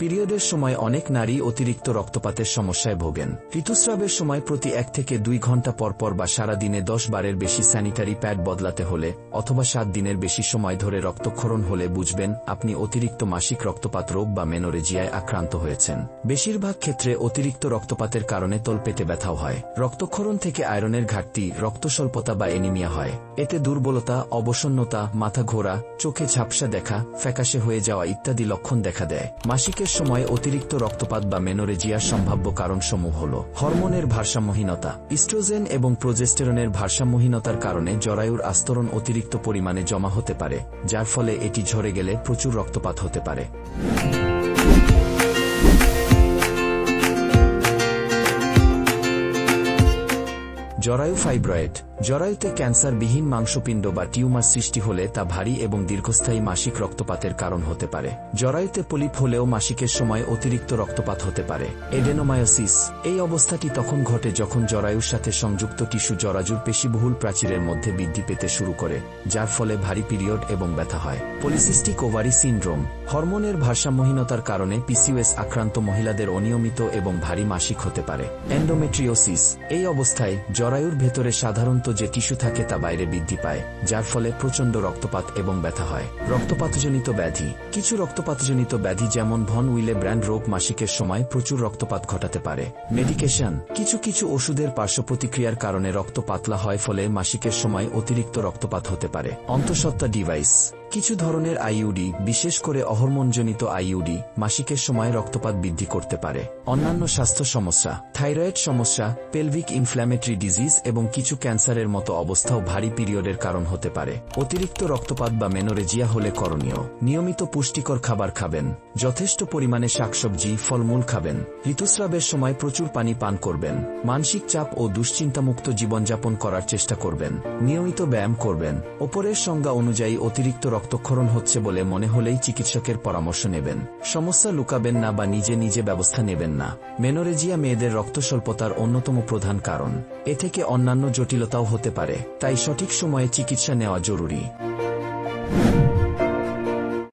পিরিয়ডের সময় অনেক নারী অতিরিক্ত রক্তপাতের সমস্যায় ভোগেন। ঋতুস্রাবের সময় প্রতি 1 থেকে 2 ঘন্টা পরপর বা সারা দিনে 10 বারের বেশি স্যানিটারি প্যাড বদলাতে হলে অথবা 7 দিনের বেশি সময় ধরে রক্তক্ষরণ হলে বুঝবেন আপনি অতিরিক্ত মাসিক রক্তপাত রোগ বা মেনোরেজিয়ায় আক্রান্ত হয়েছেন। বেশিরভাগ ক্ষেত্রে অতিরিক্ত রক্তপাতের কারণে তলপেটে ব্যথাও হয়। রক্তক্ষরণ থেকে আয়রনের ঘাটতি, রক্তস্বল্পতা বা এনিমিয়া হয়। এতে দুর্বলতা, অবসন্নতা, মাথা ঘোরা, চোখে ঝাপসা দেখা, ফ্যাকাশে হয়ে যাওয়া ইত্যাদি লক্ষণ দেখা দেয়। মাসিকের সময় অতিরিক্ত রক্তপাত বা মেনোরেজিয়ার সম্ভাব্য কারণসমূহ হল হরমোনের ভারসাম্যহীনতা। ইস্ট্রোজেন এবং প্রোজেস্টেরনের ভারসাম্যহীনতার কারণে জরায়ুর আস্তরণ অতিরিক্ত পরিমাণে জমা হতে পারে, যার ফলে এটি ঝরে গেলে প্রচুর রক্তপাত হতে পারে। জরায়ু ফাইব্রয়েড। জরায়ুতে ক্যান্সারবিহীন মাংসপিণ্ড বা টিউমার সৃষ্টি হলে তা ভারী এবং দীর্ঘস্থায়ী মাসিক রক্তপাতের কারণ হতে পারে। জরায়ুতে পলিপ হলেও মাসিকের সময় অতিরিক্ত রক্তপাত হতে পারে। এডেনোমায়োসিস। এই অবস্থাটি তখন ঘটে যখন জরায়ুর সাথে সংযুক্ত টিস্যু জরাজুর পেশিবহুল প্রাচীরের মধ্যে বৃদ্ধি পেতে শুরু করে, যার ফলে ভারী পিরিয়ড এবং ব্যথা হয়। Polycystic ovary syndrome. হরমোনের ভারসাম্যহীনতার কারণে পিসিওএস আক্রান্ত মহিলাদের অনিয়মিত এবং ভারী মাসিক হতে পারে। এন্ডোমেট্রিওসিস। এই অবস্থায় জরায়ুর ভেতরে সাধারণত যে টিস্যু থাকে তা বাইরে বৃদ্ধি পায়, যার ফলে প্রচণ্ড রক্তপাত এবং ব্যথা হয়। রক্তপাতজনিত ব্যাধি। কিছু রক্তপাতজনিত ব্যাধি যেমন ভন উইলে ব্র্যান্ড রোগ মাসিকের সময় প্রচুর রক্তপাত ঘটাতে পারে। মেডিকেশন। কিছু ওষুধের পার্শ্বপ্রতিক্রিয়ার কারণে রক্ত পাতলা হয়, ফলে মাসিকের সময় অতিরিক্ত রক্তপাত হতে পারে। অন্তঃসত্ত্বা ডিভাইস। কিছু ধরনের আইইউডি, বিশেষ করে অহরমোনজনিত আইইউডি, মাসিকের সময় রক্তপাত বৃদ্ধি করতে পারে। অন্যান্য স্বাস্থ্য সমস্যা। থাইরয়েড সমস্যা, পেলভিক ইনফ্ল্যামেটরি ডিজিজ এবং কিছু ক্যান্সারের মতো অবস্থাও ভারী পিরিয়ডের কারণ হতে পারে। অতিরিক্ত রক্তপাত বা মেনোরেজিয়া হলে করণীয়: নিয়মিত পুষ্টিকর খাবার খাবেন, যথেষ্ট পরিমাণে শাকসবজি, ফলমূল খাবেন, ঋতুস্রাবের সময় প্রচুর পানি পান করবেন, মানসিক চাপ ও দুশ্চিন্তামুক্ত জীবনযাপন করার চেষ্টা করবেন, নিয়মিত ব্যায়াম করবেন। ওপরের সংজ্ঞা অনুযায়ী অতিরিক্ত রক্তক্ষরণ হচ্ছে বলে মনে হলেই চিকিৎসকের পরামর্শ নেবেন। সমস্যা লুকাবেন না বা নিজে ব্যবস্থা নেবেন না। মেনোরেজিয়া মেয়েদের রক্তস্বল্পতার অন্যতম প্রধান কারণ। এ থেকে অন্যান্য জটিলতাও হতে পারে, তাই সঠিক সময়ে চিকিৎসা নেওয়া জরুরি।